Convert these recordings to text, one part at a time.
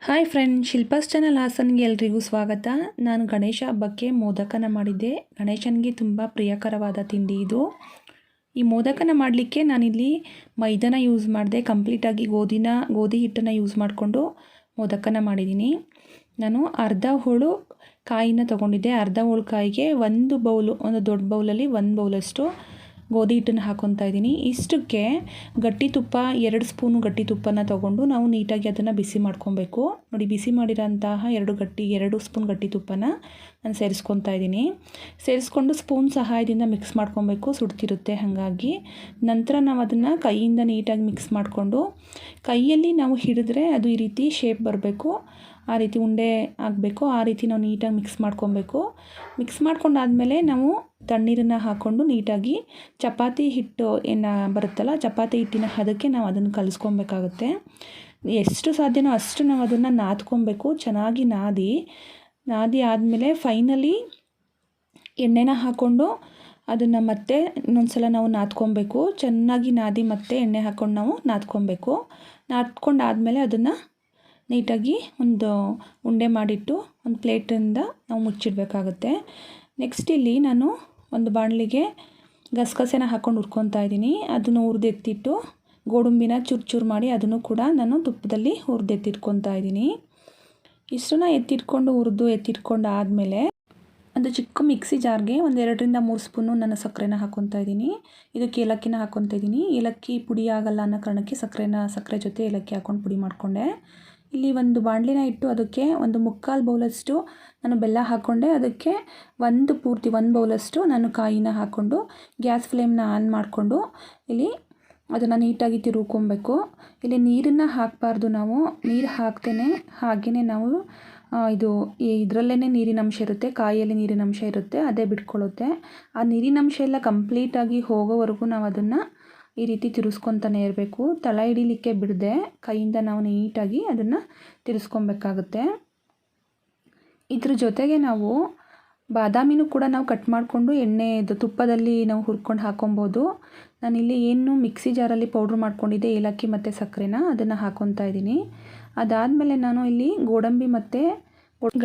Hi friend, Shilpa's channel ಹಾಸನ್ಗೆ ಎಲ್ರಿಗೂ ಸ್ವಾಗತ. ನಾನು ಗಣೇಶ ಹಬ್ಬಕ್ಕೆ ಮೋದಕನ ಮಾಡಿದ್ದೆ. ಗಣೇಶನಿಗೆ ತುಂಬ ಪ್ರಿಯಕರವಾದ ತಿಂಡಿ ಇದು. ಈ ಮೋದಕನ ಮಾಡಲಿಕ್ಕೆ ನಾನಿಲ್ಲಿ ಮೈದಾನ ಯೂಸ್ ಮಾಡಿದೆ. ಕಂಪ್ಲೀಟಾಗಿ ಗೋಧಿ ಹಿಟ್ಟನ್ನು ಯೂಸ್ ಮಾಡಿಕೊಂಡು ಮೋದಕನ ಮಾಡಿದ್ದೀನಿ. ನಾನು ಅರ್ಧ ಹೋಳು ಕಾಯಿನ ತೊಗೊಂಡಿದ್ದೆ. ಅರ್ಧ ಹೋಳು ಕಾಯಿಗೆ ಒಂದು ದೊಡ್ಡ ಬೌಲಲ್ಲಿ 1 ಬೌಲಷ್ಟು ಗೋಧಿ ಹಿಟ್ಟನ್ನು ಹಾಕ್ಕೊತಾ ಇದ್ದೀನಿ. ಇಷ್ಟಕ್ಕೆ ಗಟ್ಟಿ ತುಪ್ಪ 2 ಸ್ಪೂನು ಗಟ್ಟಿ ತುಪ್ಪನ ತೊಗೊಂಡು ನಾವು ನೀಟಾಗಿ ಅದನ್ನು ಬಿಸಿ ಮಾಡ್ಕೊಬೇಕು. ನೋಡಿ, ಬಿಸಿ ಮಾಡಿರೋಂತಹ 2 ಸ್ಪೂನ್ ಗಟ್ಟಿ ತುಪ್ಪನ ನಾನು ಸೇರಿಸ್ಕೊತಾ ಇದ್ದೀನಿ. ಸೇರಿಸ್ಕೊಂಡು ಸ್ಪೂನ್ ಸಹಾಯದಿಂದ ಮಿಕ್ಸ್ ಮಾಡ್ಕೊಬೇಕು, ಸುಡ್ತಿರುತ್ತೆ ಹಾಗಾಗಿ. ನಂತರ ನಾವು ಅದನ್ನು ಕೈಯಿಂದ ನೀಟಾಗಿ ಮಿಕ್ಸ್ ಮಾಡಿಕೊಂಡು ಕೈಯಲ್ಲಿ ನಾವು ಹಿಡಿದ್ರೆ ಅದು ಈ ರೀತಿ ಶೇಪ್ ಬರಬೇಕು, ಆ ರೀತಿ ಉಂಡೆ ಆಗಬೇಕು. ಆ ರೀತಿ ನಾವು ನೀಟಾಗಿ ಮಿಕ್ಸ್ ಮಾಡ್ಕೊಬೇಕು. ಮಿಕ್ಸ್ ಮಾಡ್ಕೊಂಡಾದಮೇಲೆ ನಾವು ತಣ್ಣೀರನ್ನು ಹಾಕ್ಕೊಂಡು ನೀಟಾಗಿ ಚಪಾತಿ ಹಿಟ್ಟು ಏನು ಬರುತ್ತಲ್ಲ, ಚಪಾತಿ ಹಿಟ್ಟಿನ ಹದಕ್ಕೆ ನಾವು ಅದನ್ನು ಕಲಿಸ್ಕೊಬೇಕಾಗುತ್ತೆ. ಎಷ್ಟು ಸಾಧ್ಯನೋ ಅಷ್ಟು ನಾವು ಅದನ್ನು ನಾದ್ಕೊಬೇಕು. ಚೆನ್ನಾಗಿ ನಾದಿ ಆದಮೇಲೆ ಫೈನಲಿ ಎಣ್ಣೆನ ಹಾಕ್ಕೊಂಡು ಅದನ್ನು ಮತ್ತೆ ಇನ್ನೊಂದು ಸಲ ನಾವು ನಾದ್ಕೊಬೇಕು. ಚೆನ್ನಾಗಿ ನಾದಿ ಮತ್ತೆ ಎಣ್ಣೆ ಹಾಕ್ಕೊಂಡು ನಾವು ನಾದ್ಕೊಂಡಾದಮೇಲೆ ಅದನ್ನು ನೀಟಾಗಿ ಒಂದು ಉಂಡೆ ಮಾಡಿಟ್ಟು ಒಂದು ಪ್ಲೇಟಿಂದ ನಾವು ಮುಚ್ಚಿಡಬೇಕಾಗುತ್ತೆ. ನೆಕ್ಸ್ಟ್ ಇಲ್ಲಿ ನಾನು ಒಂದು ಬಾಣಲಿಗೆ ಗಸಗಸೆನ ಹಾಕ್ಕೊಂಡು ಹುರ್ಕೊತಾ ಇದ್ದೀನಿ. ಅದನ್ನು ಹುರಿದೆತ್ತಿಟ್ಟು ಗೋಡಂಬಿನ ಚೂರು ಮಾಡಿ ಅದನ್ನು ಕೂಡ ನಾನು ತುಪ್ಪದಲ್ಲಿ ಹುರಿದೆತ್ತಿಟ್ಕೊತಾ ಇದ್ದೀನಿ. ಇಷ್ಟನ್ನು ಎತ್ತಿಟ್ಕೊಂಡು ಆದಮೇಲೆ ಒಂದು ಚಿಕ್ಕ ಮಿಕ್ಸಿ ಜಾರ್ಗೆ 1-2 ರಿಂದ 3 ಸ್ಪೂನು ನಾನು ಸಕ್ಕರೆನ ಹಾಕ್ಕೊತಾ ಇದ್ದೀನಿ. ಇದಕ್ಕೆ ಏಲಕ್ಕಿನ ಹಾಕ್ಕೊತಾ ಇದ್ದೀನಿ. ಏಲಕ್ಕಿ ಪುಡಿ ಆಗಲ್ಲ ಅನ್ನೋ ಕಾರಣಕ್ಕೆ ಸಕ್ಕರೆ ಜೊತೆ ಏಲಕ್ಕಿ ಹಾಕ್ಕೊಂಡು ಪುಡಿ ಮಾಡಿಕೊಂಡೆ. ಇಲ್ಲಿ ಒಂದು ಬಾಣಲಿನ ಇಟ್ಟು ಅದಕ್ಕೆ 1/4 ಬೌಲಷ್ಟು ನಾನು ಬೆಲ್ಲ ಹಾಕ್ಕೊಂಡೆ. ಅದಕ್ಕೆ 1 ಬೌಲಷ್ಟು ನಾನು ಕಾಯಿನ ಹಾಕ್ಕೊಂಡು ಗ್ಯಾಸ್ ಫ್ಲೇಮ್ನ ಆನ್ ಮಾಡಿಕೊಂಡು ಇಲ್ಲಿ ಅದನ್ನು ನೀಟಾಗಿ ತಿರುವ್ಕೊಬೇಕು. ಇಲ್ಲಿ ನೀರನ್ನು ಹಾಕಬಾರ್ದು, ನಾವು ನೀರು ಹಾಕ್ತೇನೆ ಹಾಗೆಯೇ ನಾವು ಇದರಲ್ಲೇ ನೀರಿನಂಶ ಇರುತ್ತೆ, ಕಾಯಿಯಲ್ಲಿ ನೀರಿನಂಶ ಇರುತ್ತೆ, ಅದೇ ಬಿಟ್ಕೊಳ್ಳುತ್ತೆ. ಆ ನೀರಿನಂಶ ಎಲ್ಲ ಕಂಪ್ಲೀಟಾಗಿ ಹೋಗೋವರೆಗೂ ನಾವು ಅದನ್ನು ಈ ರೀತಿ ತಿರ್ಸ್ಕೊತಾನೆ ಇರಬೇಕು. ತಳ ಹಿಡಿಲಿಕ್ಕೆ ಬಿಡದೆ ಕೈಯಿಂದ ನಾವು ನೀಟಾಗಿ ಅದನ್ನು ತಿರ್ಸ್ಕೊಬೇಕಾಗುತ್ತೆ. ಇದ್ರ ಜೊತೆಗೆ ನಾವು ಬಾದಾಮಿನೂ ಕೂಡ ನಾವು ಕಟ್ ಮಾಡಿಕೊಂಡು ತುಪ್ಪದಲ್ಲಿ ನಾವು ಹುರ್ಕೊಂಡು ಹಾಕೊಬೋದು. ನಾನಿಲ್ಲಿ ಏನು ಮಿಕ್ಸಿ ಜಾರಲ್ಲಿ ಪೌಡ್ರ್ ಮಾಡ್ಕೊಂಡಿದ್ದೆ ಏಲಕ್ಕಿ ಮತ್ತು ಸಕ್ಕರೆನ ಅದನ್ನು ಹಾಕ್ಕೊತಾ ಇದ್ದೀನಿ. ಅದಾದಮೇಲೆ ನಾನು ಇಲ್ಲಿ ಗೋಡಂಬಿ ಮತ್ತು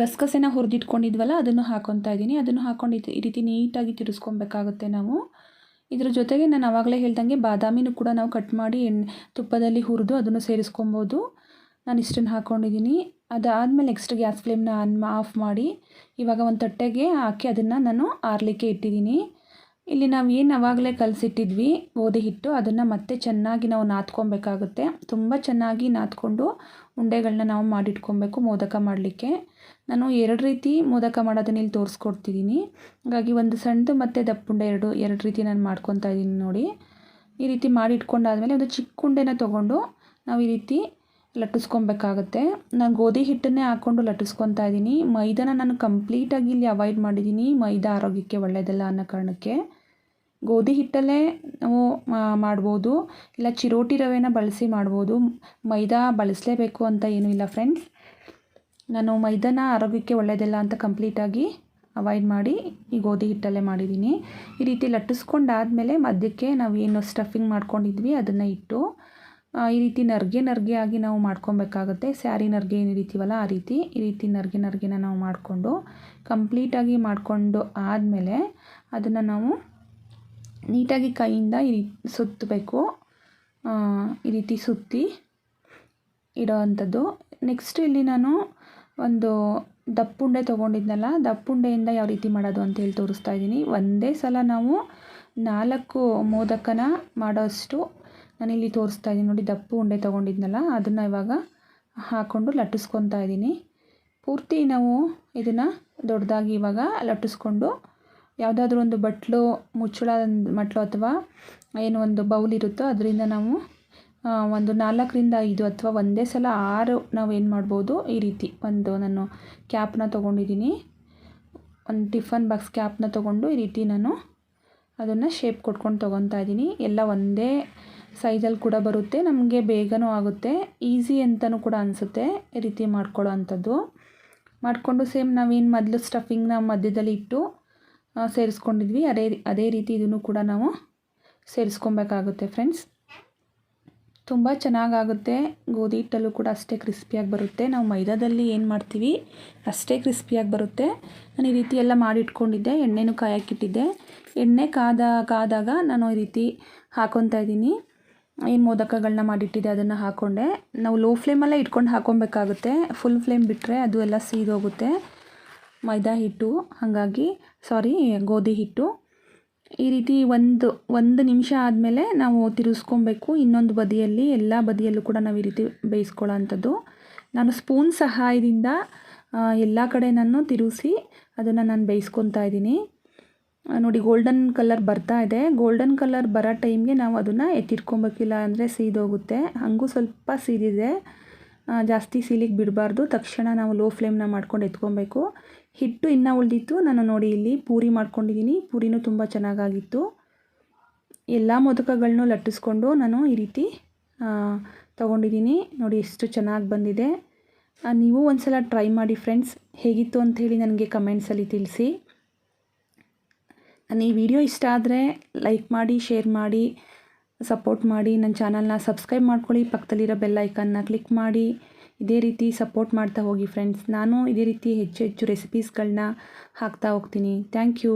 ಗಸಗಸೆನ ಹುರಿದಿಟ್ಕೊಂಡಿದ್ವಲ್ಲ ಅದನ್ನು ಹಾಕ್ಕೊತಾ ಇದ್ದೀನಿ. ಅದನ್ನು ಹಾಕ್ಕೊಂಡು ಈ ರೀತಿ ನೀಟಾಗಿ ತಿರ್ಸ್ಕೊಬೇಕಾಗುತ್ತೆ ನಾವು. ಇದ್ರ ಜೊತೆಗೆ ನಾನು ಆವಾಗಲೇ ಹೇಳ್ದಂಗೆ ಬಾದಾಮಿನೂ ಕೂಡ ನಾವು ಕಟ್ ಮಾಡಿ ತುಪ್ಪದಲ್ಲಿ ಹುರಿದು ಅದನ್ನು ಸೇರಿಸ್ಕೊಬೋದು. ನಾನು ಇಷ್ಟನ್ನು ಹಾಕ್ಕೊಂಡಿದ್ದೀನಿ. ಅದಾದಮೇಲೆ ನೆಕ್ಸ್ಟ್ ಗ್ಯಾಸ್ ಫ್ಲೇಮ್ನ ಆಫ್ ಮಾಡಿ ಇವಾಗ ಒಂದು ತಟ್ಟೆಗೆ ಹಾಕಿ ಅದನ್ನು ನಾನು ಆರಲಿಕ್ಕೆ ಇಟ್ಟಿದ್ದೀನಿ. ಇಲ್ಲಿ ನಾವು ಏನು ಆವಾಗಲೇ ಕಲಸಿಟ್ಟಿದ್ವಿ ಗೋಧಿ ಹಿಟ್ಟು, ಅದನ್ನು ಮತ್ತೆ ಚೆನ್ನಾಗಿ ನಾವು ನಾದ್ಕೊಬೇಕಾಗುತ್ತೆ. ತುಂಬ ಚೆನ್ನಾಗಿ ನಾದ್ಕೊಂಡು ಉಂಡೆಗಳನ್ನ ನಾವು ಮಾಡಿಟ್ಕೊಬೇಕು ಮೋದಕ ಮಾಡಲಿಕ್ಕೆ. ನಾನು 2 ರೀತಿ ಮೋದಕ ಮಾಡೋದನ್ನ ಇಲ್ಲಿ ತೋರಿಸ್ಕೊಡ್ತಿದ್ದೀನಿ. ಹಾಗಾಗಿ ಒಂದು ಸಣ್ಣದು ಮತ್ತು ದಪ್ಪುಂಡೆ ಎರಡು ರೀತಿ ನಾನು ಮಾಡ್ಕೊತಾ ಇದ್ದೀನಿ. ನೋಡಿ, ಈ ರೀತಿ ಮಾಡಿಟ್ಕೊಂಡಾದಮೇಲೆ ಒಂದು ಚಿಕ್ಕ ಉಂಡೆನ ತೊಗೊಂಡು ನಾವು ಈ ರೀತಿ ಲಟ್ಟಿಸ್ಕೊಬೇಕಾಗುತ್ತೆ. ನಾನು ಗೋಧಿ ಹಿಟ್ಟನ್ನೇ ಹಾಕ್ಕೊಂಡು ಲಟ್ಟಿಸ್ಕೊತಾ ಇದ್ದೀನಿ. ಮೈದಾನ ನಾನು ಕಂಪ್ಲೀಟಾಗಿ ಇಲ್ಲಿ ಅವಾಯ್ಡ್ ಮಾಡಿದ್ದೀನಿ, ಮೈದಾ ಆರೋಗ್ಯಕ್ಕೆ ಒಳ್ಳೆಯದಲ್ಲ ಅನ್ನೋ ಕಾರಣಕ್ಕೆ. ಗೋಧಿ ಹಿಟ್ಟಲ್ಲೇ ನಾವು ಮಾಡ್ಬೋದು, ಇಲ್ಲ ಚಿರೋಟಿ ರವೆನ ಬಳಸಿ ಮಾಡ್ಬೋದು. ಮೈದಾ ಬಳಸಲೇಬೇಕು ಅಂತ ಏನೂ ಇಲ್ಲ ಫ್ರೆಂಡ್ಸ್. ನಾನು ಮೈದಾನ ಆರೋಗ್ಯಕ್ಕೆ ಒಳ್ಳೆಯದಿಲ್ಲ ಅಂತ ಕಂಪ್ಲೀಟಾಗಿ ಅವಾಯ್ಡ್ ಮಾಡಿ ಈ ಗೋಧಿ ಹಿಟ್ಟಲ್ಲೇ ಮಾಡಿದ್ದೀನಿ. ಈ ರೀತಿ ಲಟ್ಟಿಸ್ಕೊಂಡಾದಮೇಲೆ ಮಧ್ಯಕ್ಕೆ ನಾವು ಏನು ಸ್ಟಫಿಂಗ್ ಮಾಡ್ಕೊಂಡಿದ್ವಿ ಅದನ್ನು ಇಟ್ಟು ಈ ರೀತಿ ನರ್ಗೆ ಆಗಿ ನಾವು ಮಾಡ್ಕೊಬೇಕಾಗುತ್ತೆ. ಸ್ಯಾರಿ ನರ್ಗೆ ಏನು ಹಿಡಿತೀವಲ್ಲ ಈ ರೀತಿ ನರ್ಗೆನ ನಾವು ಮಾಡಿಕೊಂಡು ಕಂಪ್ಲೀಟಾಗಿ ಮಾಡಿಕೊಂಡು ಆದಮೇಲೆ ಅದನ್ನು ನಾವು ನೀಟಾಗಿ ಕೈಯಿಂದ ಈ ರೀತಿ ಸುತ್ತಬೇಕು. ಈ ರೀತಿ ಸುತ್ತಿ ಇಡೋ ಅಂಥದ್ದು. ನೆಕ್ಸ್ಟ್ ಇಲ್ಲಿ ನಾನು ಒಂದು ದಪ್ಪುಂಡೆ ತೊಗೊಂಡಿದ್ನಲ್ಲ, ದಪ್ಪುಂಡೆಯಿಂದ ಯಾವ ರೀತಿ ಮಾಡೋದು ಅಂತೇಳಿ ತೋರಿಸ್ತಾ ಇದ್ದೀನಿ. ಒಂದೇ ಸಲ ನಾವು 4 ಮೋದಕನ ಮಾಡೋಷ್ಟು ನಾನಿಲ್ಲಿ ತೋರಿಸ್ತಾ ಇದ್ದೀನಿ. ನೋಡಿ, ದಪ್ಪು ಉಂಡೆ ತೊಗೊಂಡಿದ್ನಲ್ಲ ಅದನ್ನು ಇವಾಗ ಹಾಕ್ಕೊಂಡು ಲಟ್ಟಿಸ್ಕೊತಾ ಇದ್ದೀನಿ. ಪೂರ್ತಿ ನಾವು ಇದನ್ನು ದೊಡ್ಡದಾಗಿ ಇವಾಗ ಲಟ್ಟಿಸ್ಕೊಂಡು ಯಾವುದಾದ್ರೂ ಒಂದು ಮಟ್ಲು ಅಥವಾ ಏನು ಒಂದು ಬೌಲ್ ಇರುತ್ತೋ ಅದರಿಂದ ನಾವು ಒಂದು 4 ರಿಂದ 5 ಅಥವಾ ಒಂದೇ ಸಲ 6 ನಾವು ಏನು ಮಾಡ್ಬೋದು, ಈ ರೀತಿ ನಾನು ಕ್ಯಾಪ್ನ ತೊಗೊಂಡಿದ್ದೀನಿ. ಒಂದು ಟಿಫನ್ ಬಾಕ್ಸ್ ಕ್ಯಾಪ್ನ ತೊಗೊಂಡು ಈ ರೀತಿ ನಾನು ಅದನ್ನು ಶೇಪ್ ಕೊಟ್ಕೊಂಡು ತೊಗೊತಾ ಇದ್ದೀನಿ. ಎಲ್ಲ ಒಂದೇ ಸೈಜಲ್ಲಿ ಕೂಡ ಬರುತ್ತೆ, ನಮಗೆ ಬೇಗನೂ ಆಗುತ್ತೆ, ಈಸಿ ಅಂತಲೂ ಕೂಡ ಅನಿಸುತ್ತೆ ಈ ರೀತಿ ಮಾಡ್ಕೊಳ್ಳೋ ಅಂಥದ್ದು. ಮಾಡಿಕೊಂಡು ಸೇಮ್ ನಾವೇನು ಮೊದಲು ಸ್ಟಫಿಂಗ್ನ ಮಧ್ಯದಲ್ಲಿ ಇಟ್ಟು ಸೇರಿಸ್ಕೊಂಡಿದ್ವಿ ಅದೇ ರೀತಿ ಇದನ್ನು ಕೂಡ ನಾವು ಸೇರಿಸ್ಕೊಬೇಕಾಗುತ್ತೆ ಫ್ರೆಂಡ್ಸ್. ತುಂಬ ಚೆನ್ನಾಗಾಗುತ್ತೆ. ಗೋಧಿ ಹಿಟ್ಟಲ್ಲೂ ಕೂಡ ಅಷ್ಟೇ ಕ್ರಿಸ್ಪಿಯಾಗಿ ಬರುತ್ತೆ. ನಾವು ಮೈದಾದಲ್ಲಿ ಏನು ಮಾಡ್ತೀವಿ ಅಷ್ಟೇ ಕ್ರಿಸ್ಪಿಯಾಗಿ ಬರುತ್ತೆ. ನಾನು ಈ ರೀತಿ ಎಲ್ಲ ಮಾಡಿಟ್ಕೊಂಡಿದ್ದೆ. ಎಣ್ಣೆನೂ ಕಾಯಕ್ಕಿಟ್ಟಿದ್ದೆ. ಎಣ್ಣೆ ಕಾದಾಗ ನಾನು ಈ ರೀತಿ ಹಾಕ್ಕೊತಾ ಇದ್ದೀನಿ. ಏನು ಮೋದಕಗಳನ್ನ ಮಾಡಿಟ್ಟಿದ್ದೆ ಅದನ್ನು ಹಾಕ್ಕೊಂಡೆ. ನಾವು ಲೋ ಫ್ಲೇಮಲ್ಲೇ ಇಟ್ಕೊಂಡು ಹಾಕ್ಕೊಬೇಕಾಗುತ್ತೆ. ಫುಲ್ ಫ್ಲೇಮ್ ಬಿಟ್ಟರೆ ಅದು ಎಲ್ಲ ಸೀದೋಗುತ್ತೆ ಮೈದಾ ಹಿಟ್ಟು, ಹಾಗಾಗಿ ಗೋಧಿ ಹಿಟ್ಟು. ಈ ರೀತಿ ಒಂದು ನಿಮಿಷ ಆದಮೇಲೆ ನಾವು ತಿರುಗಿಸ್ಕೊಬೇಕು. ಇನ್ನೊಂದು ಬದಿಯಲ್ಲಿ ಎಲ್ಲ ಬದಿಯಲ್ಲೂ ಕೂಡ ನಾವು ಈ ರೀತಿ ಬೇಯಿಸ್ಕೊಳ್ಳೋ ಅಂಥದ್ದು. ನಾನು ಸ್ಪೂನ್ ಸಹಾಯದಿಂದ ಎಲ್ಲ ಕಡೆ ನಾನು ತಿರುಗಿಸಿ ಅದನ್ನು ನಾನು ಬೇಯಿಸ್ಕೊತಾ ಇದ್ದೀನಿ. ನೋಡಿ ಗೋಲ್ಡನ್ ಕಲರ್ ಬರ್ತಾ ಇದೆ. ಗೋಲ್ಡನ್ ಕಲರ್ ಬರೋ ಟೈಮ್ಗೆ ನಾವು ಅದನ್ನು ಎತ್ತಿಟ್ಕೊಬೇಕಿಲ್ಲ ಅಂದರೆ ಸೀದೋಗುತ್ತೆ. ಹಾಗೂ ಸ್ವಲ್ಪ ಸೀದಿದೆ, ಜಾಸ್ತಿ ಸೀಲಿಗೆ ಬಿಡಬಾರ್ದು. ತಕ್ಷಣ ನಾವು ಲೋ ಫ್ಲೇಮ್ನ ಮಾಡ್ಕೊಂಡು ಎತ್ಕೊಬೇಕು. ಹಿಟ್ಟು ಇನ್ನೂ ಉಳಿದಿತ್ತು. ನಾನು ನೋಡಿ ಇಲ್ಲಿ ಪೂರಿ ಮಾಡ್ಕೊಂಡಿದ್ದೀನಿ. ಪೂರಿನೂ ತುಂಬ ಚೆನ್ನಾಗಾಗಿತ್ತು. ಎಲ್ಲ ಮೋದಕಗಳನ್ನೂ ಲಟ್ಟಿಸ್ಕೊಂಡು ನಾನು ಈ ರೀತಿ ತೊಗೊಂಡಿದ್ದೀನಿ. ನೋಡಿ ಎಷ್ಟು ಚೆನ್ನಾಗಿ ಬಂದಿದೆ. ನೀವು ಒಂದು ಸಲ ಟ್ರೈ ಮಾಡಿ ಫ್ರೆಂಡ್ಸ್. ಹೇಗಿತ್ತು ಅಂಥೇಳಿ ನನಗೆ ಕಮೆಂಟ್ಸಲ್ಲಿ ತಿಳಿಸಿ. ನನ್ನ ಈ ವಿಡಿಯೋ ಇಷ್ಟ ಆದರೆ ಲೈಕ್ ಮಾಡಿ, ಶೇರ್ ಮಾಡಿ, ಸಪೋರ್ಟ್ ಮಾಡಿ. ನನ್ನ ಚಾನಲ್ನ ಸಬ್ಸ್ಕ್ರೈಬ್ ಮಾಡ್ಕೊಳ್ಳಿ. ಪಕ್ಕದಲ್ಲಿರೋ ಬೆಲ್ ಐಕನ್ನ ಕ್ಲಿಕ್ ಮಾಡಿ. ಇದೇ ರೀತಿ ಸಪೋರ್ಟ್ ಮಾಡ್ತಾ ಹೋಗಿ ಫ್ರೆಂಡ್ಸ್. ನಾನು ಇದೇ ರೀತಿ ಹೆಚ್ಚು ರೆಸಿಪೀಸ್ಗಳನ್ನ ಹಾಕ್ತಾ ಹೋಗ್ತೀನಿ. Thank you.